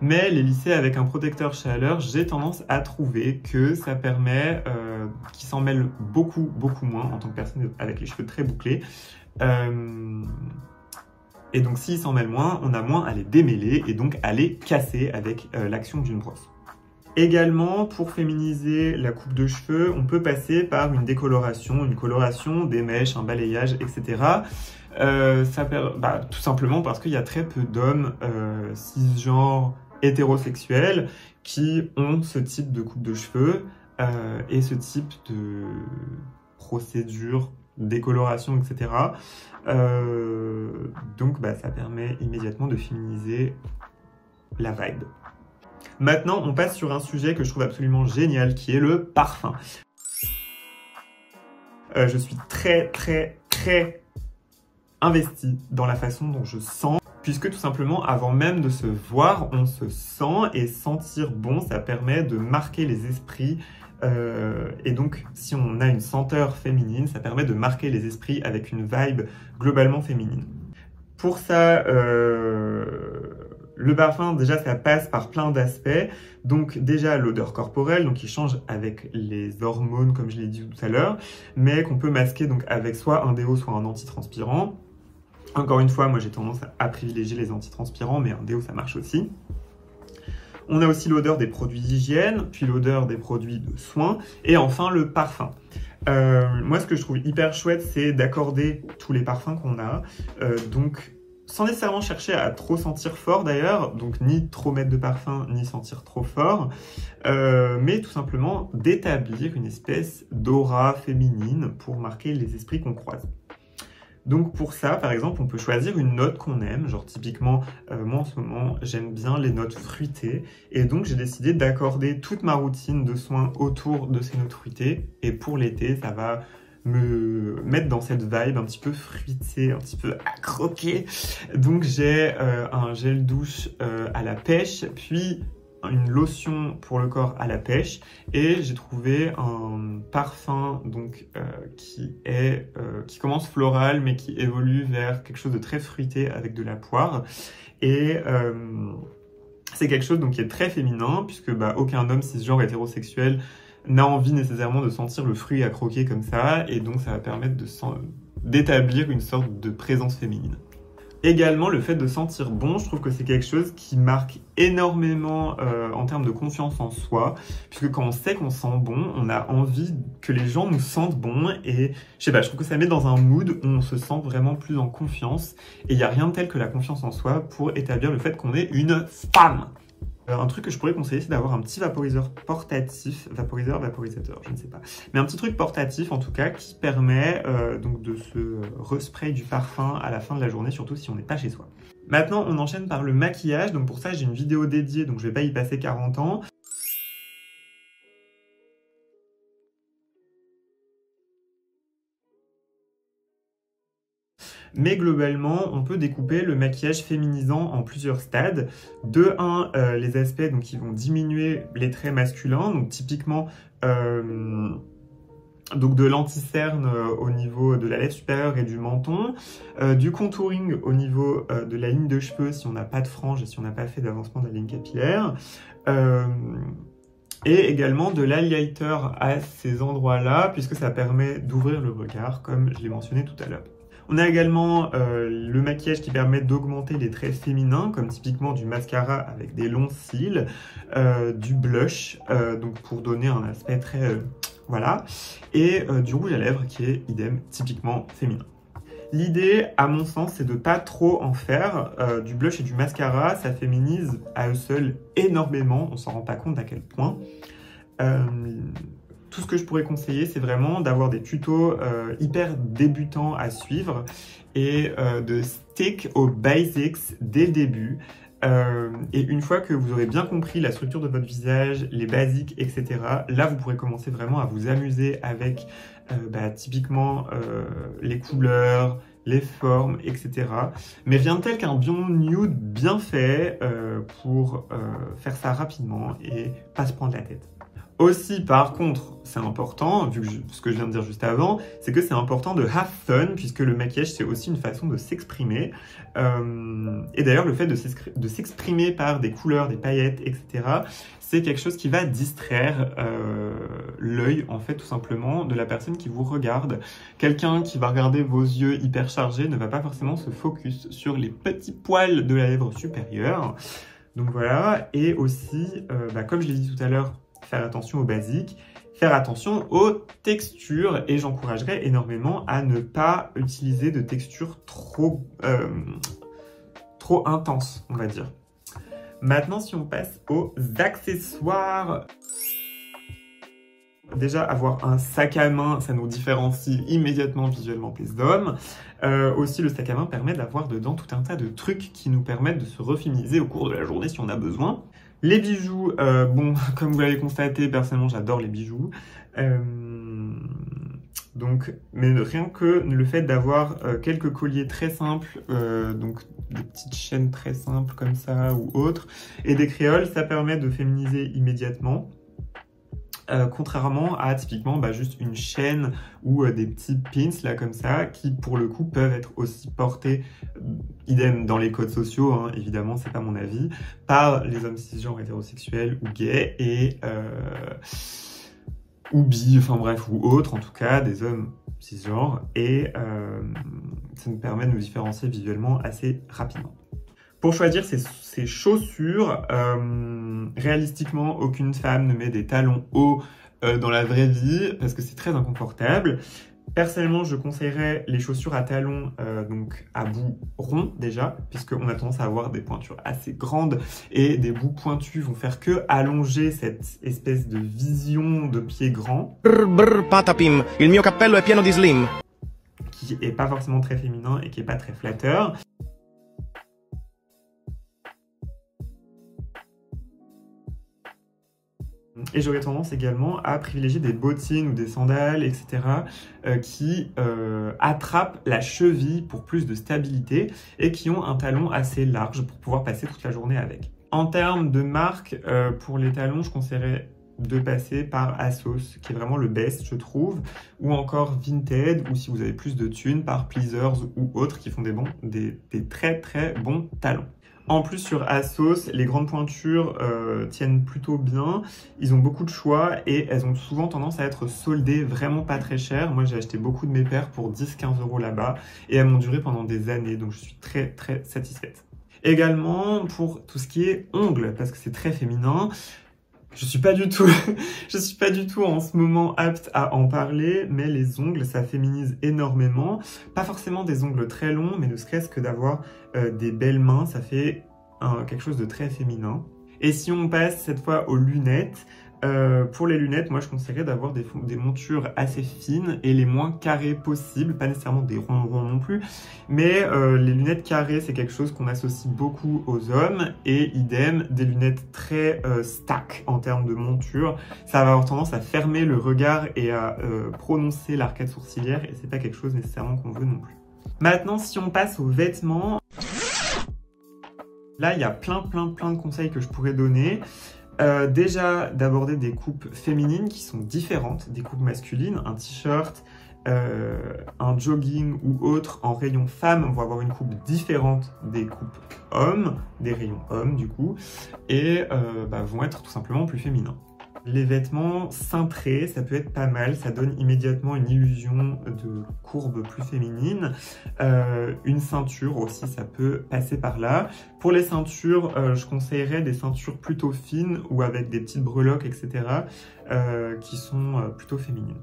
Mais les lisser avec un protecteur chaleur, j'ai tendance à trouver que ça permet qu'ils s'en mêlent beaucoup moins en tant que personne avec les cheveux très bouclés. Et donc s'ils s'en mêlent moins, on a moins à les démêler et donc à les casser avec l'action d'une brosse. Également, pour féminiser la coupe de cheveux, on peut passer par une décoloration, une coloration, des mèches, un balayage, etc. Tout simplement parce qu'il y a très peu d'hommes cisgenres hétérosexuels qui ont ce type de coupe de cheveux et ce type de procédure, décoloration, etc. Donc ça permet immédiatement de féminiser la vibe. Maintenant, on passe sur un sujet que je trouve absolument génial, qui est le parfum. Je suis très investi dans la façon dont je sens, puisque tout simplement, avant même de se voir, on se sent, et sentir bon, ça permet de marquer les esprits. Et donc, si on a une senteur féminine, ça permet de marquer les esprits avec une vibe globalement féminine. Pour ça, le parfum, déjà, ça passe par plein d'aspects. Donc déjà, l'odeur corporelle, donc qui change avec les hormones, comme je l'ai dit tout à l'heure, mais qu'on peut masquer donc avec soit un déo, soit un antitranspirant. Encore une fois, moi j'ai tendance à privilégier les antitranspirants, mais un déo, ça marche aussi. On a aussi l'odeur des produits d'hygiène, puis l'odeur des produits de soins, et enfin le parfum. Moi, ce que je trouve hyper chouette, c'est d'accorder tous les parfums qu'on a. Donc, sans nécessairement chercher à trop sentir fort d'ailleurs, donc ni trop mettre de parfum, ni sentir trop fort, mais tout simplement d'établir une espèce d'aura féminine pour marquer les esprits qu'on croise. Donc pour ça, par exemple, on peut choisir une note qu'on aime, genre typiquement, moi en ce moment, j'aime bien les notes fruitées, et donc j'ai décidé d'accorder toute ma routine de soins autour de ces notes fruitées, et pour l'été, ça va me mettre dans cette vibe un petit peu fruitée, un petit peu à croquer. Donc j'ai un gel douche à la pêche, puis une lotion pour le corps à la pêche, et j'ai trouvé un parfum donc qui commence floral mais qui évolue vers quelque chose de très fruité avec de la poire, et c'est quelque chose donc qui est très féminin puisque aucun homme cisgenre hétérosexuel n'a envie nécessairement de sentir le fruit à croquer comme ça, et donc ça va permettre d'établir une sorte de présence féminine. Également, le fait de sentir bon, je trouve que c'est quelque chose qui marque énormément en termes de confiance en soi, puisque quand on sait qu'on sent bon, on a envie que les gens nous sentent bon, et je sais pas, je trouve que ça met dans un mood où on se sent vraiment plus en confiance, et il n'y a rien de tel que la confiance en soi pour établir le fait qu'on est une femme. Un truc que je pourrais conseiller, c'est d'avoir un petit vaporiseur portatif, vaporisateur, je ne sais pas, mais un petit truc portatif en tout cas qui permet donc de se respray du parfum à la fin de la journée, surtout si on n'est pas chez soi. Maintenant, on enchaîne par le maquillage, donc pour ça j'ai une vidéo dédiée, donc je vais pas y passer 40 ans. Mais globalement, on peut découper le maquillage féminisant en plusieurs stades. De 1, les aspects donc, qui vont diminuer les traits masculins, donc typiquement donc de l'anti-cerne au niveau de la lèvre supérieure et du menton, du contouring au niveau de la ligne de cheveux si on n'a pas de frange et si on n'a pas fait d'avancement de la ligne capillaire, et également de l'highlighter à ces endroits-là, puisque ça permet d'ouvrir le regard, comme je l'ai mentionné tout à l'heure. On a également le maquillage qui permet d'augmenter les traits féminins, comme typiquement du mascara avec des longs cils, du blush, donc pour donner un aspect très... voilà, et du rouge à lèvres qui est idem, typiquement féminin. L'idée, à mon sens, c'est de pas trop en faire. Du blush et du mascara, ça féminise à eux seuls énormément, on s'en rend pas compte à quel point. Tout ce que je pourrais conseiller, c'est vraiment d'avoir des tutos hyper débutants à suivre et de stick aux basics dès le début. Et une fois que vous aurez bien compris la structure de votre visage, les basiques, etc., là, vous pourrez commencer vraiment à vous amuser avec typiquement les couleurs, les formes, etc. Mais rien de tel qu'un bion nude bien fait pour faire ça rapidement et pas se prendre la tête. Aussi, par contre, c'est important, vu que ce que je viens de dire juste avant, c'est que c'est important de have fun, puisque le maquillage, c'est aussi une façon de s'exprimer. Et d'ailleurs, le fait de s'exprimer par des couleurs, des paillettes, etc., c'est quelque chose qui va distraire l'œil, en fait, tout simplement, de la personne qui vous regarde. Quelqu'un qui va regarder vos yeux hyper chargés ne va pas forcément se focus sur les petits poils de la lèvre supérieure. Donc voilà, et aussi, comme je l'ai dit tout à l'heure, faire attention aux basiques, faire attention aux textures, et j'encouragerais énormément à ne pas utiliser de textures trop intenses, on va dire. Maintenant, si on passe aux accessoires, déjà avoir un sac à main, ça nous différencie immédiatement visuellement des hommes. Aussi, le sac à main permet d'avoir dedans tout un tas de trucs qui nous permettent de se reféminiser au cours de la journée si on a besoin. Les bijoux, bon, comme vous l'avez constaté, personnellement, j'adore les bijoux. Donc, mais rien que le fait d'avoir quelques colliers très simples, donc des petites chaînes très simples comme ça ou autres, et des créoles, ça permet de féminiser immédiatement. Contrairement à typiquement juste une chaîne ou des petits pins là comme ça qui pour le coup peuvent être aussi portés, idem dans les codes sociaux, hein, évidemment c'est pas mon avis, par les hommes cisgenres hétérosexuels ou gays et ou bi, enfin bref, ou autres en tout cas, des hommes cisgenres, et ça nous permet de nous différencier visuellement assez rapidement. Pour choisir ses chaussures, réalistiquement, aucune femme ne met des talons hauts dans la vraie vie parce que c'est très inconfortable. Personnellement, je conseillerais les chaussures à talons donc à bout rond déjà, puisqu'on a tendance à avoir des pointures assez grandes et des bouts pointus vont faire que allonger cette espèce de vision de pied grand. Brr brr patapim, il mio cappello è pieno di slim. Qui est pas forcément très féminin et qui est pas très flatteur. Et j'aurais tendance également à privilégier des bottines ou des sandales, etc. Qui attrapent la cheville pour plus de stabilité et qui ont un talon assez large pour pouvoir passer toute la journée avec. En termes de marque, pour les talons, je conseillerais de passer par ASOS, qui est vraiment le best, je trouve, ou encore Vinted, ou si vous avez plus de thunes, par Pleasers ou autres qui font des très très bons talons. En plus, sur ASOS, les grandes pointures tiennent plutôt bien. Ils ont beaucoup de choix et elles ont souvent tendance à être soldées vraiment pas très cher. Moi, j'ai acheté beaucoup de mes paires pour 10-15 € là-bas et elles m'ont duré pendant des années, donc je suis très très satisfaite. Également, pour tout ce qui est ongles, parce que c'est très féminin, je suis pas du tout en ce moment apte à en parler, mais les ongles, ça féminise énormément. Pas forcément des ongles très longs, mais ne serait-ce que d'avoir des belles mains, ça fait quelque chose de très féminin. Et si on passe cette fois aux lunettes, pour les lunettes, moi je conseillerais d'avoir des montures assez fines et les moins carrées possibles, pas nécessairement des ronds non plus, mais les lunettes carrées c'est quelque chose qu'on associe beaucoup aux hommes, et idem, des lunettes très stack en termes de monture, ça va avoir tendance à fermer le regard et à prononcer l'arcade sourcilière, et c'est pas quelque chose nécessairement qu'on veut non plus. Maintenant, si on passe aux vêtements, là il y a plein de conseils que je pourrais donner. Déjà d'aborder des coupes féminines qui sont différentes des coupes masculines. Un t-shirt, un jogging ou autre en rayon femme vont avoir une coupe différente des coupes hommes, des rayons hommes du coup, et vont être tout simplement plus féminins. Les vêtements cintrés, ça peut être pas mal, ça donne immédiatement une illusion de courbe plus féminine. Une ceinture aussi, ça peut passer par là. Pour les ceintures, je conseillerais des ceintures plutôt fines ou avec des petites breloques, etc. Qui sont plutôt féminines.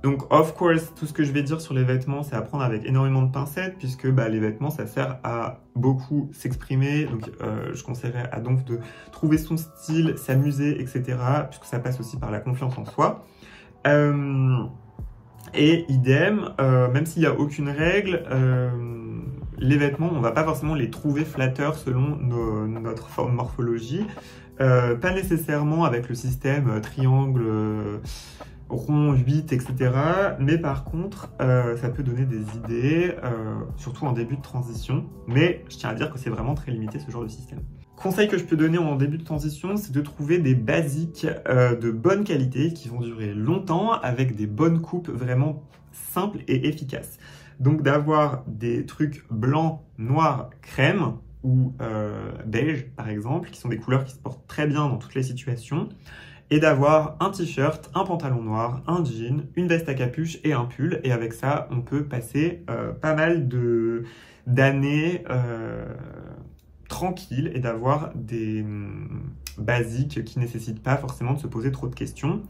Donc, of course, tout ce que je vais dire sur les vêtements, c'est à prendre avec énormément de pincettes, puisque les vêtements, ça sert à beaucoup s'exprimer. Donc, je conseillerais à donc de trouver son style, s'amuser, etc., puisque ça passe aussi par la confiance en soi. Et idem, même s'il n'y a aucune règle, les vêtements, on ne va pas forcément les trouver flatteurs selon notre forme morphologie. Pas nécessairement avec le système triangle... rond, 8, etc. Mais par contre, ça peut donner des idées, surtout en début de transition. Mais je tiens à dire que c'est vraiment très limité ce genre de système. Conseil que je peux donner en début de transition, c'est de trouver des basiques de bonne qualité qui vont durer longtemps avec des bonnes coupes vraiment simples et efficaces. Donc d'avoir des trucs blancs, noirs, crème ou beige par exemple, qui sont des couleurs qui se portent très bien dans toutes les situations. Et d'avoir un t-shirt, un pantalon noir, un jean, une veste à capuche et un pull. Et avec ça, on peut passer pas mal d'années tranquille et d'avoir des basiques qui ne nécessitent pas forcément de se poser trop de questions.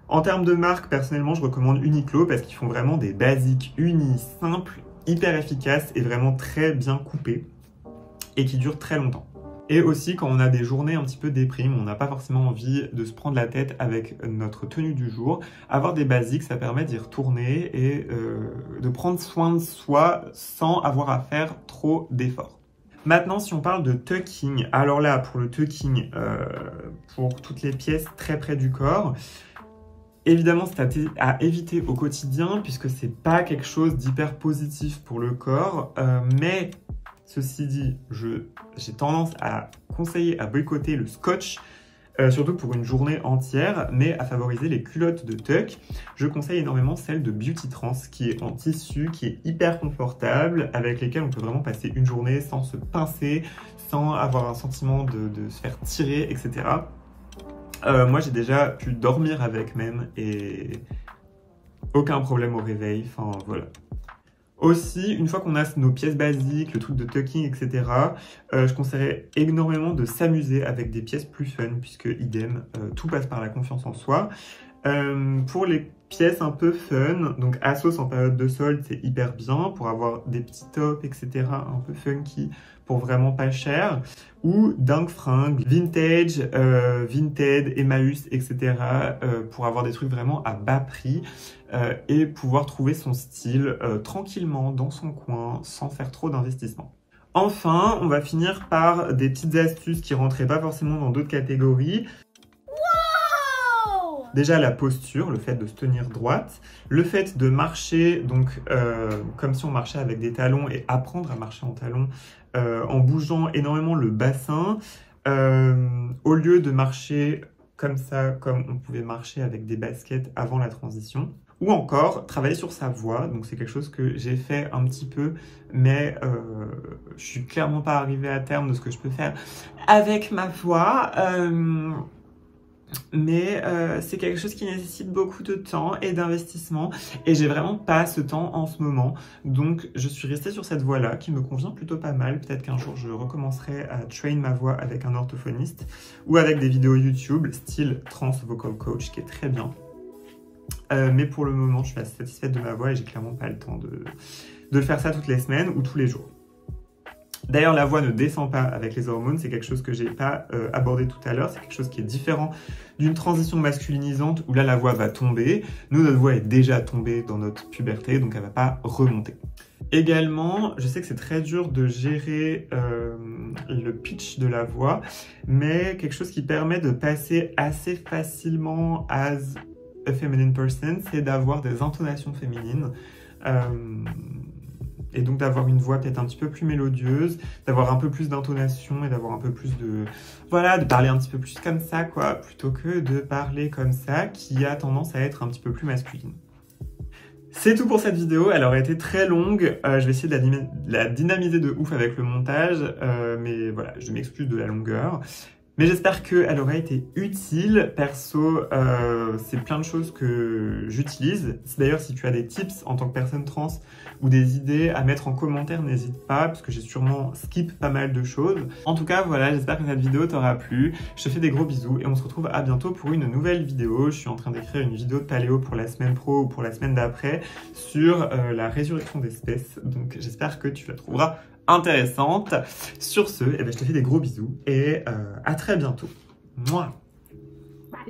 En termes de marque, personnellement, je recommande Uniqlo parce qu'ils font vraiment des basiques unis, simples, hyper efficaces et vraiment très bien coupés et qui durent très longtemps. Et aussi, quand on a des journées un petit peu déprimes, on n'a pas forcément envie de se prendre la tête avec notre tenue du jour, avoir des basiques, ça permet d'y retourner et de prendre soin de soi sans avoir à faire trop d'efforts. Maintenant, si on parle de tucking, alors là, pour le tucking, pour toutes les pièces très près du corps, évidemment, c'est à éviter au quotidien puisque c'est pas quelque chose d'hyper positif pour le corps, mais ceci dit, j'ai tendance à conseiller à boycotter le scotch, surtout pour une journée entière, mais à favoriser les culottes de tuck. Je conseille énormément celle de Beauty Trans, qui est en tissu, qui est hyper confortable, avec lesquelles on peut vraiment passer une journée sans se pincer, sans avoir un sentiment de se faire tirer, etc. Moi, j'ai déjà pu dormir avec même, et aucun problème au réveil, enfin voilà. Aussi, une fois qu'on a nos pièces basiques, le truc de tucking, etc., je conseillerais énormément de s'amuser avec des pièces plus fun, puisque idem, tout passe par la confiance en soi. Pour les pièces un peu fun, donc Asos en période de solde, c'est hyper bien pour avoir des petits tops, etc., un peu funky, pour vraiment pas cher. Ou Dingue Fringue, Vintage, Vinted, Emmaüs, etc., pour avoir des trucs vraiment à bas prix et pouvoir trouver son style tranquillement dans son coin, sans faire trop d'investissement. Enfin, on va finir par des petites astuces qui rentraient pas forcément dans d'autres catégories. Déjà la posture, le fait de se tenir droite, le fait de marcher donc comme si on marchait avec des talons et apprendre à marcher en talons en bougeant énormément le bassin, au lieu de marcher comme ça, comme on pouvait marcher avec des baskets avant la transition. Ou encore travailler sur sa voix, donc c'est quelque chose que j'ai fait un petit peu, mais je suis clairement pas arrivée à terme de ce que je peux faire avec ma voix. Mais c'est quelque chose qui nécessite beaucoup de temps et d'investissement et j'ai vraiment pas ce temps en ce moment, donc je suis restée sur cette voie-là qui me convient plutôt pas mal. Peut-être qu'un jour je recommencerai à train ma voix avec un orthophoniste ou avec des vidéos YouTube style Trans Vocal Coach qui est très bien, mais pour le moment je suis assez satisfaite de ma voix et j'ai clairement pas le temps de faire ça toutes les semaines ou tous les jours. D'ailleurs, la voix ne descend pas avec les hormones, c'est quelque chose que j'ai pas abordé tout à l'heure, c'est quelque chose qui est différent d'une transition masculinisante où là la voix va tomber. Nous, notre voix est déjà tombée dans notre puberté, donc elle va pas remonter. Également, je sais que c'est très dur de gérer le pitch de la voix, mais quelque chose qui permet de passer assez facilement as a feminine person, c'est d'avoir des intonations féminines. Et donc d'avoir une voix peut-être un petit peu plus mélodieuse, d'avoir un peu plus d'intonation et d'avoir un peu plus de... Voilà, de parler un petit peu plus comme ça, quoi, plutôt que de parler comme ça, qui a tendance à être un petit peu plus masculine. C'est tout pour cette vidéo, elle aurait été très longue, je vais essayer de la dynamiser de ouf avec le montage, mais voilà, je m'excuse de la longueur. Mais j'espère qu'elle aurait été utile. Perso, c'est plein de choses que j'utilise. D'ailleurs, si tu as des tips en tant que personne trans ou des idées à mettre en commentaire, n'hésite pas, parce que j'ai sûrement skip pas mal de choses. En tout cas, voilà, j'espère que cette vidéo t'aura plu. Je te fais des gros bisous et on se retrouve à bientôt pour une nouvelle vidéo. Je suis en train d'écrire une vidéo de paléo pour la semaine pro ou pour la semaine d'après sur la résurrection d'espèces. Donc j'espère que tu la trouveras intéressante. Sur ce, eh ben, je te fais des gros bisous et à très bientôt. Mouah. Bye.